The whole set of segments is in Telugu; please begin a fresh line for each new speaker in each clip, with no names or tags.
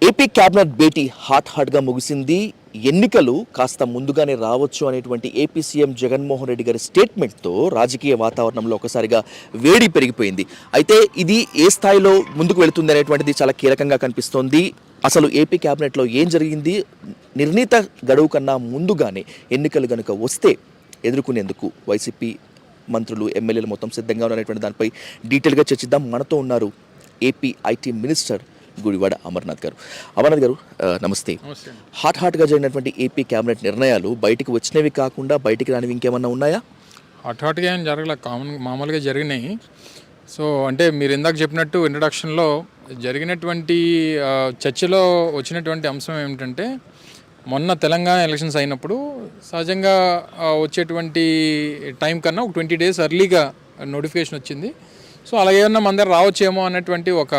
ఏపీ క్యాబినెట్ భేటీ హాట్గా ముగిసింది. ఎన్నికలు కాస్త ముందుగానే రావచ్చు అనేటువంటి ఏపీ సీఎం జగన్మోహన్ రెడ్డి గారి స్టేట్మెంట్తో రాజకీయ వాతావరణంలో ఒకసారిగా వేడి పెరిగిపోయింది. అయితే ఇది ఏ స్థాయిలో ముందుకు వెళుతుంది అనేటువంటిది చాలా కీలకంగా కనిపిస్తోంది. అసలు ఏపీ క్యాబినెట్లో ఏం జరిగింది, నిర్ణీత గడువు కన్నా ముందుగానే ఎన్నికలు కనుక వస్తే ఎదుర్కొనేందుకు వైసీపీ మంత్రులు ఎమ్మెల్యేలు మొత్తం సిద్ధంగా ఉన్నటువంటి దానిపై డీటెయిల్గా చర్చిద్దాం. మనతో ఉన్నారు AP IT minister Gudivada Amarnath గారు. అమర్నాథ్ గారు నమస్తే. హాట్గా జరిగినటువంటి ఏపీ క్యాబినెట్ నిర్ణయాలు బయటికి వచ్చినవి కాకుండా బయటికి రానివి ఇంకేమన్నా ఉన్నాయా?
హాట్గా ఏం జరగలే, మామూలుగా జరిగినాయి. సో అంటే మీరు ఇందాక చెప్పినట్టు ఇంట్రడక్షన్లో జరిగినటువంటి చర్చలో వచ్చినటువంటి అంశం ఏమిటంటే, మొన్న తెలంగాణ ఎలక్షన్స్ అయినప్పుడు సహజంగా వచ్చేటువంటి టైం కన్నా ఒక 20 days ఎర్లీగా నోటిఫికేషన్ వచ్చింది. సో అలా ఏమన్నా మన దగ్గర రావచ్చేమో అన్నటువంటి ఒక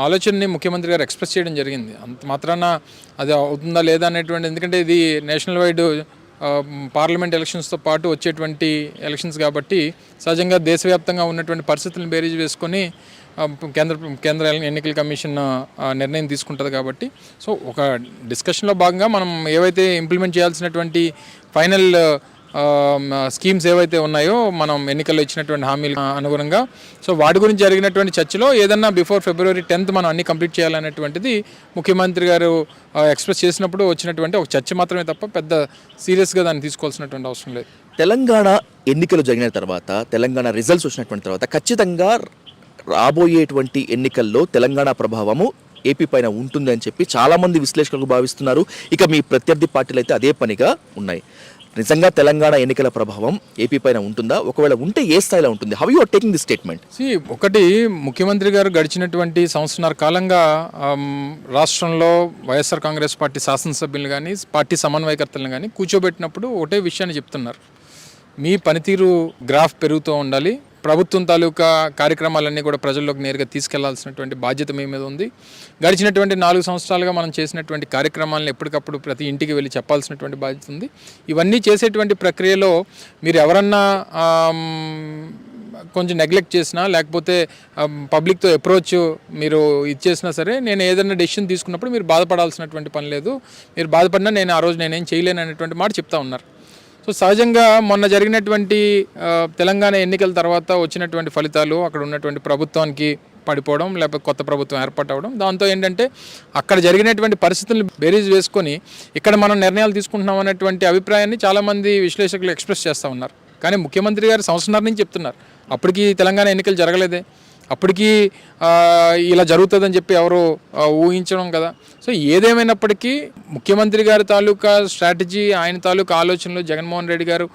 ఆలోచనని ముఖ్యమంత్రి గారు ఎక్స్ప్రెస్ చేయడం జరిగింది. అంత మాత్రాన అది అవుతుందా లేదా అనేటువంటి, ఎందుకంటే ఇది నేషనల్ వైడ్ పార్లమెంట్ ఎలక్షన్స్తో పాటు వచ్చేటువంటి ఎలక్షన్స్ కాబట్టి సహజంగా దేశవ్యాప్తంగా ఉన్నటువంటి పరిస్థితులను బేరీజ్ వేసుకొని కేంద్ర ఎన్నికల కమిషన్ నిర్ణయం తీసుకుంటుంది కాబట్టి, సో ఒక డిస్కషన్లో భాగంగా మనం ఏవైతే ఇంప్లిమెంట్ చేయాల్సినటువంటి ఫైనల్ స్కీమ్స్ ఏవైతే ఉన్నాయో మనం ఎన్నికల్లో ఇచ్చినటువంటి హామీలు అనుగుణంగా, సో వాటి గురించి జరిగినటువంటి చర్చలో ఏదన్నా బిఫోర్ February 10th మనం అన్ని కంప్లీట్ చేయాలనేటువంటిది ముఖ్యమంత్రి గారు ఎక్స్ప్రెస్ చేసినప్పుడు వచ్చినటువంటి ఒక చర్చ మాత్రమే తప్ప పెద్ద సీరియస్గా దాన్ని తీసుకోవాల్సినటువంటి అవసరం లేదు.
తెలంగాణ ఎన్నికలు జరిగిన తర్వాత, తెలంగాణ రిజల్ట్స్ వచ్చినటువంటి తర్వాత ఖచ్చితంగా రాబోయేటువంటి ఎన్నికల్లో తెలంగాణ ప్రభావము ఏపీ పైన ఉంటుంది అని చెప్పి చాలామంది విశ్లేషకులు భావిస్తున్నారు. ఇక మీ ప్రత్యర్థి పార్టీలు అయితే అదే పనిగా ఉన్నాయి. నిజంగా తెలంగాణ ఎన్నికల ప్రభావం ఏపీ పైన ఉంటుందా? ఒకవేళ ఉంటే ఏ స్థాయిలో ఉంటుంది? How you are taking this statement?
ఒకటి, ముఖ్యమంత్రి గారు గడిచినటువంటి సంవత్సరాల కాలంగా రాష్ట్రంలో వైఎస్ఆర్ కాంగ్రెస్ పార్టీ శాసనసభ్యులు కానీ పార్టీ సమన్వయకర్తలను కానీ కూర్చోబెట్టినప్పుడు ఒకటే విషయాన్ని చెప్తున్నారు. మీ పనితీరు గ్రాఫ్ పెరుగుతూ ఉండాలి, ప్రభుత్వం తాలూకా కార్యక్రమాలన్నీ కూడా ప్రజల్లోకి నేరుగా తీసుకెళ్లాల్సినటువంటి బాధ్యత మీ మీద ఉంది. గడిచినటువంటి 4 సంవత్సరాలుగా మనం చేసినటువంటి కార్యక్రమాలను ఎప్పటికప్పుడు ప్రతి ఇంటికి వెళ్ళి చెప్పాల్సినటువంటి బాధ్యత ఉంది. ఇవన్నీ చేసేటువంటి ప్రక్రియలో మీరు ఎవరన్నా కొంచెం నెగ్లెక్ట్ చేసినా, లేకపోతే పబ్లిక్తో అప్రోచ్ మీరు ఇచ్చేసినా సరే, నేను ఏదైనా డెసిషన్ తీసుకున్నప్పుడు మీరు బాధపడాల్సినటువంటి పని లేదు, మీరు బాధపడినా నేను ఆ రోజు నేనేం చేయలేను అనేటువంటి మాట చెప్తా ఉన్నారు. సో సహజంగా మొన్న జరిగినటువంటి తెలంగాణ ఎన్నికల తర్వాత వచ్చినటువంటి ఫలితాలు, అక్కడ ఉన్నటువంటి ప్రభుత్వానికి పడిపోవడం, లేకపోతే కొత్త ప్రభుత్వం ఏర్పాటవడం, దాంతో ఏంటంటే అక్కడ జరిగినటువంటి పరిస్థితులను బేరీజ్ వేసుకొని ఇక్కడ మనం నిర్ణయాలు తీసుకుంటున్నాం అనేటువంటి అభిప్రాయాన్ని చాలామంది విశ్లేషకులు ఎక్స్ప్రెస్ చేస్తూ ఉన్నారు. కానీ ముఖ్యమంత్రి గారు సంవత్సరాల నుంచి చెప్తున్నారు, అప్పటికి తెలంగాణ ఎన్నికలు జరగలేదే, అప్పటికి ఇలా జరుగుతుందని చెప్పి ఎవరు ఊహించడం కదా. సో ఏదేమైనప్పటికీ ముఖ్యమంత్రి గారి తాలూకా స్ట్రాటజీ, ఆయన తాలూకా ఆలోచనలు, జగన్మోహన్ రెడ్డి గారు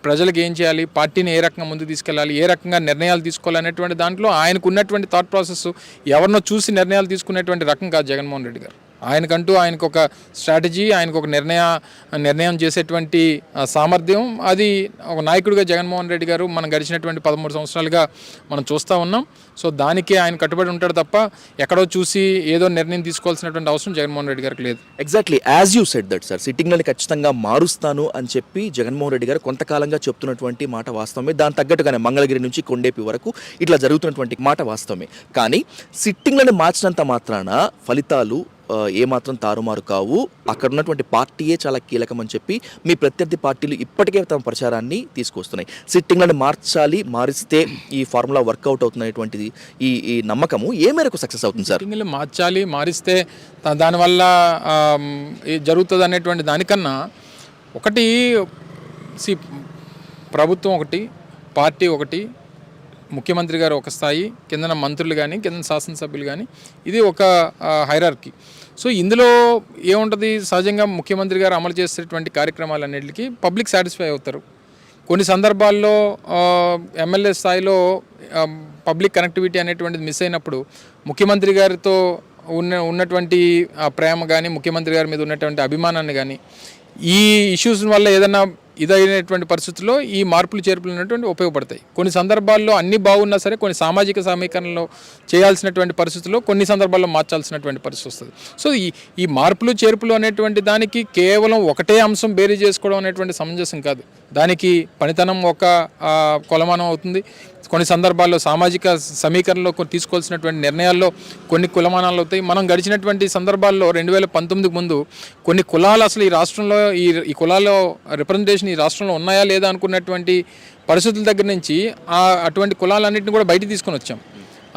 ప్రజలకు ఏం చేయాలి, పార్టీని ఏ రకంగా ముందుకు తీసుకెళ్ళాలి, ఏ రకంగా నిర్ణయాలు తీసుకోవాలి అనేటువంటి దాంట్లో ఆయనకు ఉన్నటువంటి థాట్ ప్రాసెస్ ఎవరినో చూసి నిర్ణయాలు తీసుకునేటువంటి రకం కాదు జగన్మోహన్ రెడ్డి గారు. ఆయనకంటూ ఆయనకు ఒక స్ట్రాటజీ, ఆయనకు ఒక నిర్ణయం చేసేటువంటి సామర్థ్యం, అది ఒక నాయకుడిగా జగన్మోహన్ రెడ్డి గారు మనం గడిచినటువంటి 13 సంవత్సరాలుగా మనం చూస్తూ ఉన్నాం. సో దానికి ఆయన కట్టుబడి ఉంటాడు తప్ప ఎక్కడో చూసి ఏదో నిర్ణయం తీసుకోవాల్సినటువంటి అవసరం జగన్మోహన్ రెడ్డి గారికి లేదు.
Exactly as you said that sir, సిట్టింగ్లని ఖచ్చితంగా మారుస్తాను అని చెప్పి జగన్మోహన్ రెడ్డి గారు కొంతకాలంగా చెప్తున్నటువంటి మాట వాస్తవమే. దాని తగ్గట్టుగానే మంగళగిరి నుంచి కొండేపి వరకు ఇట్లా జరుగుతున్నటువంటి మాట వాస్తవమే. కానీ సిట్టింగ్లను మార్చినంత మాత్రాన ఫలితాలు ఏమాత్రం తారుమారు కావు. అక్కడ ఉన్నటువంటి పార్టీయే చాలా కీలకం అని చెప్పి మీ ప్రత్యర్థి పార్టీలు ఇప్పటికే తమ ప్రచారాన్ని తీసుకొస్తున్నాయి. సిట్టింగ్లను మార్చాలి, మారిస్తే ఈ ఫార్ములా వర్కౌట్ అవుతున్నటువంటిది ఈ నమ్మకము ఏ మేరకు సక్సెస్ అవుతుంది సార్?
సిట్టింగ్లు మార్చాలి, మారిస్తే దానివల్ల జరుగుతుంది అనేటువంటి దానికన్నా, ఒకటి ప్రభుత్వం ఒకటి, పార్టీ ఒకటి, ముఖ్యమంత్రి గారు ఒక స్థాయి, కిందన మంత్రులు కానీ కింద శాసనసభ్యులు కానీ, ఇది ఒక హైరార్కీ. సో ఇందులో ఏముంటుంది, సహజంగా ముఖ్యమంత్రి గారు అమలు చేసేటువంటి కార్యక్రమాలన్నింటికి పబ్లిక్ సాటిస్ఫై అవుతారు. కొన్ని సందర్భాల్లో ఎమ్మెల్యే స్థాయిలో పబ్లిక్ కనెక్టివిటీ అనేటువంటిది మిస్ అయినప్పుడు ముఖ్యమంత్రి గారితో ఉన్నటువంటి ప్రేమ కానీ, ముఖ్యమంత్రి గారి మీద ఉన్నటువంటి అభిమానాన్ని కానీ, ఈ ఇష్యూస్ వల్ల ఏదైనా ఇదైనటువంటి పరిస్థితుల్లో ఈ మార్పులు చేర్పులు అనేటువంటి ఉపయోగపడతాయి. కొన్ని సందర్భాల్లో అన్ని బాగున్నా సరే కొన్ని సామాజిక సమీకరణలో చేయాల్సినటువంటి పరిస్థితుల్లో కొన్ని సందర్భాల్లో మార్చాల్సినటువంటి పరిస్థితి వస్తుంది. సో ఈ మార్పులు చేర్పులు అనేటువంటి దానికి కేవలం ఒకటే అంశం బేరీ చేసుకోవడం అనేటువంటి సమంజసం కాదు. దానికి పనితనం ఒక కొలమానం అవుతుంది, కొన్ని సందర్భాల్లో సామాజిక సమీకరణలో తీసుకోవాల్సినటువంటి నిర్ణయాల్లో కొన్ని కులమానాలు అవుతాయి. మనం గడిచినటువంటి సందర్భాల్లో 2019 ముందు కొన్ని కులాలు అసలు ఈ రాష్ట్రంలో ఈ కులాల్లో రిప్రజెంటేషన్ ఈ రాష్ట్రంలో ఉన్నాయా లేదా అనుకున్నటువంటి పరిస్థితుల దగ్గర నుంచి అటువంటి కులాలన్నింటినీ కూడా బయట తీసుకొని వచ్చాం.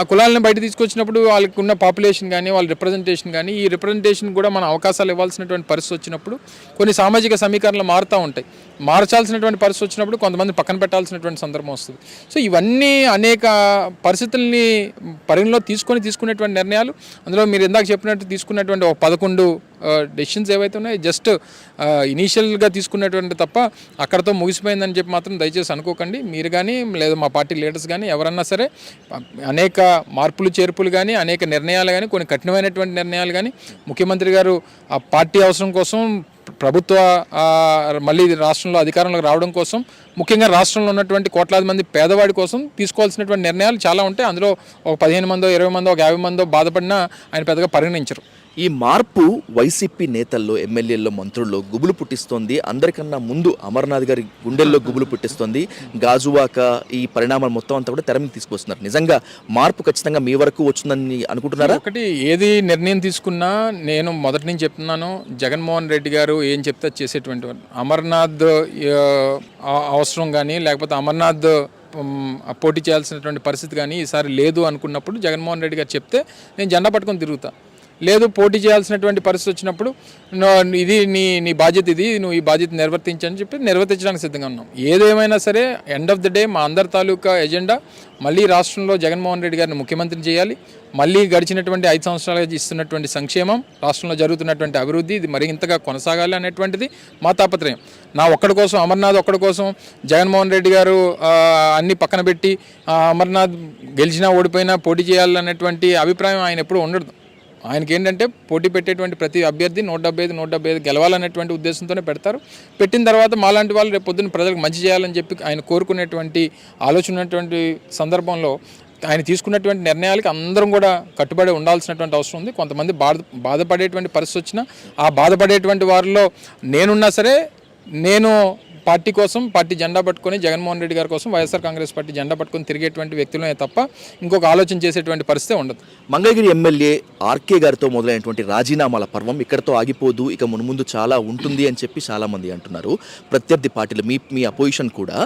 ఆ కులాలను బయట తీసుకొచ్చినప్పుడు వాళ్ళకి ఉన్న పాపులేషన్ కానీ వాళ్ళ రిప్రజెంటేషన్ కానీ ఈ రిప్రజెంటేషన్ కూడా మన అవకాశాలు ఇవ్వాల్సినటువంటి పరిస్థితి వచ్చినప్పుడు కొన్ని సామాజిక సమీకరణలు మారుతూ ఉంటాయి. మార్చాల్సినటువంటి పరిస్థితి వచ్చినప్పుడు కొంతమంది పక్కన పెట్టాల్సినటువంటి సందర్భం వస్తుంది. సో ఇవన్నీ అనేక పరిస్థితుల్ని పరిగణలో తీసుకునేటువంటి నిర్ణయాలు. అందులో మీరు ఇందాక చెప్పినట్టు తీసుకున్నటువంటి ఒక 11 డెసిషన్స్ ఏవైతే ఉన్నాయో జస్ట్ ఇనీషియల్గా తీసుకున్నటువంటి తప్ప అక్కడతో ముగిసిపోయిందని చెప్పి మాత్రం దయచేసి అనుకోకండి. మీరు కానీ లేదా మా పార్టీ లీడర్స్ కానీ ఎవరన్నా సరే అనేక మార్పులు చేర్పులు కానీ అనేక నిర్ణయాలు కానీ కొన్ని కఠినమైనటువంటి నిర్ణయాలు కానీ ముఖ్యమంత్రి గారు ఆ పార్టీ అవసరం కోసం ప్రభుత్వ మళ్ళీ రాష్ట్రంలో అధికారంలోకి రావడం కోసం ముఖ్యంగా రాష్ట్రంలో ఉన్నటువంటి కోట్లాది మంది పేదవాడి కోసం తీసుకోవాల్సినటువంటి నిర్ణయాలు చాలా ఉంటాయి. అందులో ఒక 15 మందో 20 మందో ఒక 50 మందో బాధపడినా ఆయన పెద్దగా పరిగణించరు.
ఈ మార్పు వైసీపీ నేతల్లో, ఎమ్మెల్యేల్లో, మంత్రుల్లో గుబులు పుట్టిస్తోంది. అందరికన్నా ముందు అమర్నాథ్ గారి గుండెల్లో గుబులు పుట్టిస్తోంది. గాజువాక ఈ పరిణామాలు మొత్తం అంతా కూడా తెర మీద తీసుకొస్తున్నారు. నిజంగా మార్పు ఖచ్చితంగా మీ వరకు వచ్చిందని అనుకుంటున్నారా?
ఒకటి ఏది నిర్ణయం తీసుకున్నా నేను మొదటి నుంచి చెప్తున్నాను, జగన్మోహన్ రెడ్డి గారు ఏం చెప్తే చేసేటువంటి వారు. అమర్నాథ్ అవసరం కానీ లేకపోతే అమర్నాథ్ పోటీ చేయాల్సినటువంటి పరిస్థితి కానీ ఈసారి లేదు అనుకున్నప్పుడు జగన్మోహన్ రెడ్డి గారు చెప్తే నేను జెండా పట్టుకొని తిరుగుతా. లేదు పోటీ చేయాల్సినటువంటి పరిస్థితి వచ్చినప్పుడు ఇది నీ బాధ్యత, ఇది నువ్వు ఈ బాధ్యత నిర్వర్తించని చెప్పి నిర్వర్తించడానికి సిద్ధంగా ఉన్నాం. ఏదేమైనా సరే ఎండ్ ఆఫ్ ద డే మా అందరి తాలూకా ఎజెండా మళ్ళీ రాష్ట్రంలో జగన్మోహన్ రెడ్డి గారిని ముఖ్యమంత్రిని చేయాలి. మళ్ళీ గడిచినటువంటి 5 సంవత్సరాలుగా ఇస్తున్నటువంటి సంక్షేమం, రాష్ట్రంలో జరుగుతున్నటువంటి అభివృద్ధి ఇది మరింతగా కొనసాగాలి అనేటువంటిది మా తాపత్రయం. నా ఒక్కడి కోసం, అమర్నాథ్ ఒక్కడి కోసం జగన్మోహన్ రెడ్డి గారు అన్ని పక్కన పెట్టి అమర్నాథ్ గెలిచినా ఓడిపోయినా పోటీ చేయాలనేటువంటి అభిప్రాయం ఆయన ఎప్పుడూ ఉండదు. ఆయనకి ఏంటంటే పోటీ పెట్టేటువంటి ప్రతి అభ్యర్థి 175 గెలవాలనేటువంటి ఉద్దేశంతోనే పెడతారు. పెట్టిన తర్వాత మాలాంటి వాళ్ళు రేపు పొద్దున్న ప్రజలకు మంచి చేయాలని చెప్పి ఆయన కోరుకునేటువంటి ఆలోచన ఉన్నటువంటి సందర్భంలో ఆయన తీసుకున్నటువంటి నిర్ణయాలకి అందరం కూడా కట్టుబడి ఉండాల్సినటువంటి అవసరం ఉంది. కొంతమంది బాధపడేటువంటి పరిస్థితి వచ్చినా ఆ బాధపడేటువంటి వారిలో నేనున్నా సరే నేను పార్టీ కోసం, పార్టీ జెండా పట్టుకొని జగన్మోహన్ రెడ్డి గారి కోసం వైఎస్ఆర్ కాంగ్రెస్ పార్టీ జెండా పట్టుకొని తిరిగేటువంటి వ్యక్తులనే తప్ప ఇంకొక ఆలోచన చేసేటువంటి పరిస్థితి ఉండదు.
మంగళగిరి ఎమ్మెల్యే ఆర్కే గారితో మొదలైనటువంటి రాజీనామాల పర్వం ఇక్కడతో ఆగిపోదు, ఇక మున్ముందు చాలా ఉంటుంది అని చెప్పి చాలామంది అంటున్నారు. ప్రత్యర్థి పార్టీలు మీ అపోజిషన్ కూడా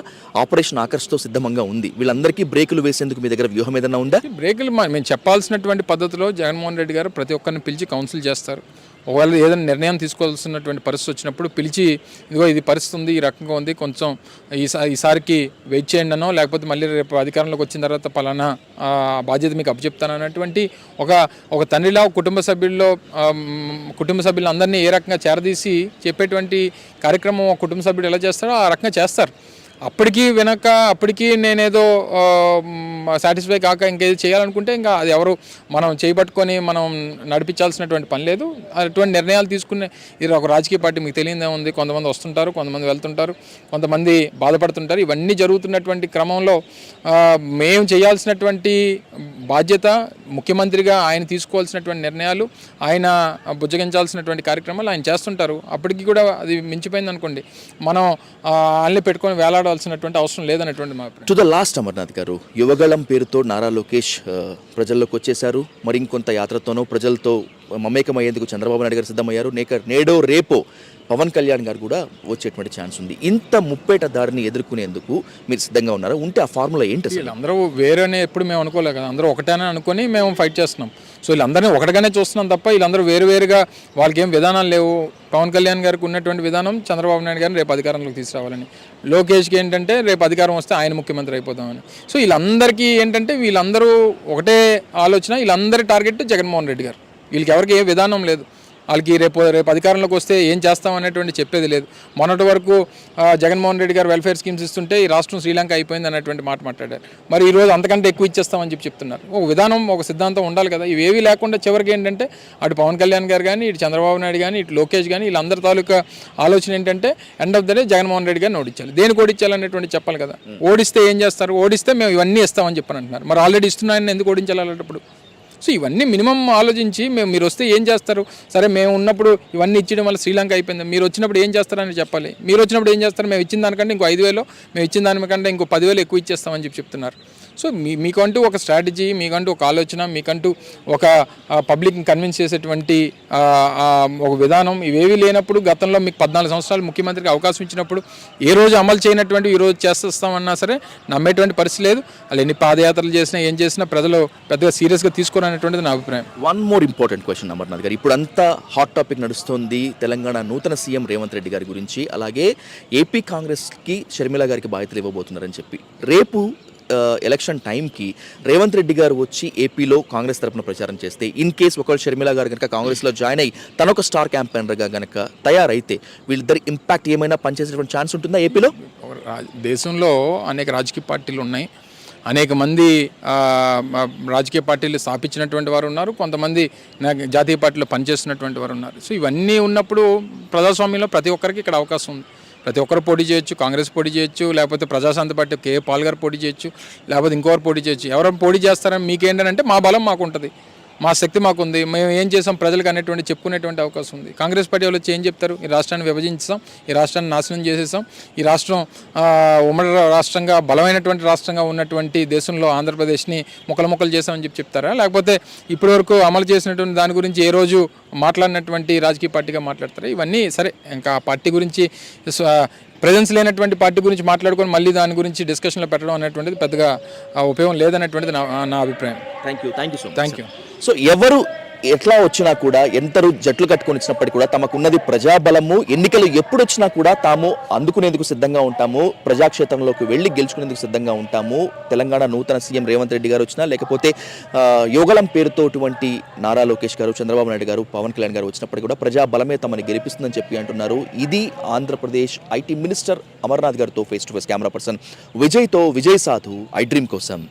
ఆపరేషన్ ఆకర్ష్తో సిద్ధంగా ఉంది. వీళ్ళందరికీ బ్రేకులు వేసేందుకు మీ దగ్గర వ్యూహం ఏదైనా ఉందా?
బ్రేకులు మేము చెప్పాల్సినటువంటి పద్ధతిలో జగన్మోహన్ రెడ్డి గారు ప్రతి ఒక్కరిని పిలిచి కౌన్సిల్ చేస్తారు. ఒకవేళ ఏదైనా నిర్ణయం తీసుకోవాల్సినటువంటి పరిస్థితి వచ్చినప్పుడు పిలిచి ఇదిగో ఇది పరిస్థితి ఉంది, ఈ రకంగా ఉంది, కొంచెం ఈసారికి వెయిట్ చేయండి అనో లేకపోతే మళ్ళీ రేపు అధికారంలోకి వచ్చిన తర్వాత పలానా బాధ్యత మీకు అప్పచెప్తాను అన్నటువంటి ఒక తండ్రిలా కుటుంబ సభ్యులందరినీ ఏ రకంగా చేరదీసి చెప్పేటువంటి కార్యక్రమం ఒక కుటుంబ సభ్యుడు ఎలా చేస్తారో ఆ రకంగా చేస్తారు. అప్పటికీ నేనేదో సాటిస్ఫై కాక ఇంకేది చేయాలనుకుంటే ఇంకా అది ఎవరు మనం చేయబట్టుకొని మనం నడిపించాల్సినటువంటి పని లేదు. అటువంటి నిర్ణయాలు తీసుకునే ఇది ఒక రాజకీయ పార్టీ మీకు తెలియదే ఉంది. కొంతమంది వస్తుంటారు, కొంతమంది వెళ్తుంటారు, కొంతమంది బాధపడుతుంటారు. ఇవన్నీ జరుగుతున్నటువంటి క్రమంలో మేము చేయాల్సినటువంటి బాధ్యత ముఖ్యమంత్రిగా ఆయన తీసుకోవాల్సినటువంటి నిర్ణయాలు, ఆయన బుజ్జగించాల్సినటువంటి కార్యక్రమాలు ఆయన చేస్తుంటారు. అప్పటికి కూడా అది మించిపోయింది అనుకోండి, మనం ఆయన్ని పెట్టుకొని వేలాడాల్సినటువంటి అవసరం లేదనేటువంటి మా అభిప్రాయం.
టు ద లాస్ట్ అమర్నాథ్ గారు, యువగళం పేరుతో నారా లోకేష్ ప్రజల్లోకి వచ్చేశారు. మరి ఇంకొంత యాత్రతోనో ప్రజలతో మమేకమయ్యేందుకు చంద్రబాబు నాయుడు గారు సిద్ధమయ్యారు. నేడో రేపో పవన్ కళ్యాణ్ గారు కూడా వచ్చేటువంటి ఛాన్స్ ఉంది. ఇంత ముప్పేట దారిని ఎదుర్కొనేందుకు మీరు సిద్ధంగా ఉన్నారా? ఉంటే ఆ ఫార్ములా ఏంటి?
వీళ్ళందరూ వేరేనే ఎప్పుడు మేము అనుకోలేదు కదా, అందరూ ఒకటేనే అనుకొని మేము ఫైట్ చేస్తున్నాం. సో వీళ్ళందరినీ ఒకటిగానే చూస్తున్నాం తప్ప వీళ్ళందరూ వేరువేరుగా వాళ్ళకి ఏం విధానాలు లేవు. పవన్ కళ్యాణ్ గారికి ఉన్నటువంటి విధానం చంద్రబాబు నాయుడు గారిని రేపు అధికారంలోకి తీసుకురావాలని, లోకేష్కి ఏంటంటే రేపు అధికారం వస్తే ఆయన ముఖ్యమంత్రి అయిపోతామని. సో వీళ్ళందరికీ ఏంటంటే వీళ్ళందరూ ఒకటే ఆలోచన, వీళ్ళందరి టార్గెట్ జగన్మోహన్ రెడ్డి గారు. వీళ్ళకి ఎవరికి ఏ విధానం లేదు. వాళ్ళకి రేపు అధికారంలోకి వస్తే ఏం చేస్తాం అనేటువంటి చెప్పేది లేదు. మొన్నటి వరకు జగన్మోహన్ రెడ్డి గారు వెల్ఫేర్ స్కీమ్స్ ఇస్తుంటే ఈ రాష్ట్రం శ్రీలంక అయిపోయింది అనేటువంటి మాట మాట్లాడారు. మరి ఈరోజు అంతకంటే ఎక్కువ ఇచ్చేస్తామని చెప్తున్నారు. ఒక విధానం, ఒక సిద్ధాంతం ఉండాలి కదా. ఇవేవి లేకుండా చివరికి ఏంటంటే అటు పవన్ కళ్యాణ్ గారు కానీ, ఇటు చంద్రబాబు నాయుడు కానీ, ఇటు లోకేష్ కానీ, వీళ్ళందరి తాలూకా ఆలోచన ఏంటంటే end of the day Jaganmohan Reddy గారిని ఓడించాలి. దేనికి ఓడించాలనేటువంటి చెప్పాలి కదా. ఓడిస్తే ఏం చేస్తారు? ఓడిస్తే మేము ఇవన్నీ ఇస్తామని చెప్పని అంటున్నారు. మరి ఆల్రెడీ ఇస్తున్నాయని ఎందుకు ఓడించాలి అలాంటప్పుడు? సో ఇవన్నీ మినిమం ఆలోచించి మీరు వస్తే ఏం చేస్తారు, సరే మేము ఉన్నప్పుడు ఇవన్నీ ఇచ్చడం వల్ల శ్రీలంక అయిపోయింది, మీరు వచ్చినప్పుడు ఏం చేస్తారని చెప్పాలి. మీరు వచ్చినప్పుడు ఏం చేస్తారు, మేము ఇచ్చిన దానికంటే ఇంకో 5,000, మేము ఇచ్చిన దానికంటే ఇంకో 10,000 ఎక్కువ ఇచ్చేస్తామని చెప్తున్నారు. సో మీకంటూ ఒక స్ట్రాటజీ, మీకంటూ ఒక ఆలోచన, మీకంటూ ఒక పబ్లిక్ని కన్విన్స్ చేసేటువంటి ఒక విధానం ఇవేవి లేనప్పుడు, గతంలో మీకు 14 సంవత్సరాలు ముఖ్యమంత్రికి అవకాశం ఇచ్చినప్పుడు ఏ రోజు అమలు చేయనటువంటి ఈ రోజు చేస్తామన్నా సరే నమ్మేటువంటి పరిస్థితి లేదు. వాళ్ళు ఎన్ని పాదయాత్రలు చేసినా ఏం చేసినా ప్రజలు పెద్దగా సీరియస్గా తీసుకోరనేటువంటిది నా అభిప్రాయం.
One more important question Amarnath గారు, ఇప్పుడు అంతా హాట్ టాపిక్ నడుస్తోంది తెలంగాణ నూతన సీఎం రేవంత్ రెడ్డి గారి గురించి, అలాగే ఏపీ కాంగ్రెస్కి షర్మిల గారికి బాధ్యతలు ఇవ్వబోతున్నారని చెప్పి. రేపు ఎలక్షన్ టైంకి రేవంత్ రెడ్డి గారు వచ్చి ఏపీలో కాంగ్రెస్ తరపున ప్రచారం చేస్తే, ఇన్ కేస్ ఒకవేళ షర్మిల గారు కనుక కాంగ్రెస్లో జాయిన్ అయ్యి తనొక స్టార్ క్యాంపెయినర్గా కనుక తయారైతే వీళ్ళిద్దరి ఇంపాక్ట్ ఏమైనా పనిచేసేటువంటి ఛాన్స్ ఉంటుందా ఏపీలో?
దేశంలో అనేక రాజకీయ పార్టీలు ఉన్నాయి, అనేక మంది రాజకీయ పార్టీలు స్థాపించినటువంటి వారు ఉన్నారు, కొంతమంది జాతీయ పార్టీలో పనిచేస్తున్నటువంటి వారు ఉన్నారు. సో ఇవన్నీ ఉన్నప్పుడు ప్రజాస్వామ్యంలో ప్రతి ఒక్కరికి ఇక్కడ అవకాశం ఉంది. ప్రతి ఒక్కరు పోటీ చేయొచ్చు, కాంగ్రెస్ పోటీ చేయొచ్చు, లేకపోతే ప్రజాశాంతి పార్టీ కే పాల్ గారు పోటీ చేయొచ్చు, లేకపోతే ఇంకొకరు పోటీ చేయొచ్చు. ఎవరైనా పోటీ చేస్తారని మీకేంటంటే మా బలం మాకు ఉంటుంది, మా శక్తి మాకుంది, మేము ఏం చేసాం ప్రజలకు అనేటువంటి చెప్పుకునేటువంటి అవకాశం ఉంది. కాంగ్రెస్ పార్టీ వాళ్ళు వచ్చి ఏం చెప్తారు, ఈ రాష్ట్రాన్ని విభజించాం, ఈ రాష్ట్రాన్ని నాశనం చేసేసాం, ఈ రాష్ట్రం ఉమ్మడి రాష్ట్రంగా బలమైనటువంటి రాష్ట్రంగా ఉన్నటువంటి దేశంలో ఆంధ్రప్రదేశ్ని ముక్కలు చేసామని చెప్తారా, లేకపోతే ఇప్పటివరకు అమలు చేసినటువంటి దాని గురించి ఏ రోజు మాట్లాడినటువంటి రాజకీయ పార్టీగా మాట్లాడతారా? ఇవన్నీ సరే, ఇంకా ఆ పార్టీ గురించి ప్రెజెన్స్ లేనటువంటి పార్టీ గురించి మాట్లాడుకొని మళ్ళీ దాని గురించి డిస్కషన్లో పెట్టడం అనేటువంటిది పెద్దగా ఉపయోగం లేదనేటువంటిది నా అభిప్రాయం.
Thank you.
Thank you.
So ఎవరు ఎట్లా వచ్చినా కూడా, ఎంతరు జట్లు కట్టుకొని వచ్చినప్పటికీ కూడా తమకున్నది ప్రజాబలము. ఎన్నికలు ఎప్పుడు వచ్చినా కూడా తాము అందుకునేందుకు సిద్ధంగా ఉంటాము, ప్రజాక్షేత్రంలోకి వెళ్ళి గెలుచుకునేందుకు సిద్ధంగా ఉంటాము. తెలంగాణ నూతన సీఎం రేవంత్ రెడ్డి గారు వచ్చినా, లేకపోతే యోగలం పేరుతోటువంటి నారా లోకేష్ గారు, చంద్రబాబు నాయుడు గారు, పవన్ కళ్యాణ్ గారు వచ్చినప్పటికీ కూడా ప్రజాబలమే తమని గెలిపిస్తుందని చెప్పి అంటున్నారు. ఇది ఆంధ్రప్రదేశ్ ఐటీ మినిస్టర్ అమర్నాథ్ గారితో face to face camera person విజయ్తో. విజయ్ సాధు, ఐ డ్రీమ్ కోసం.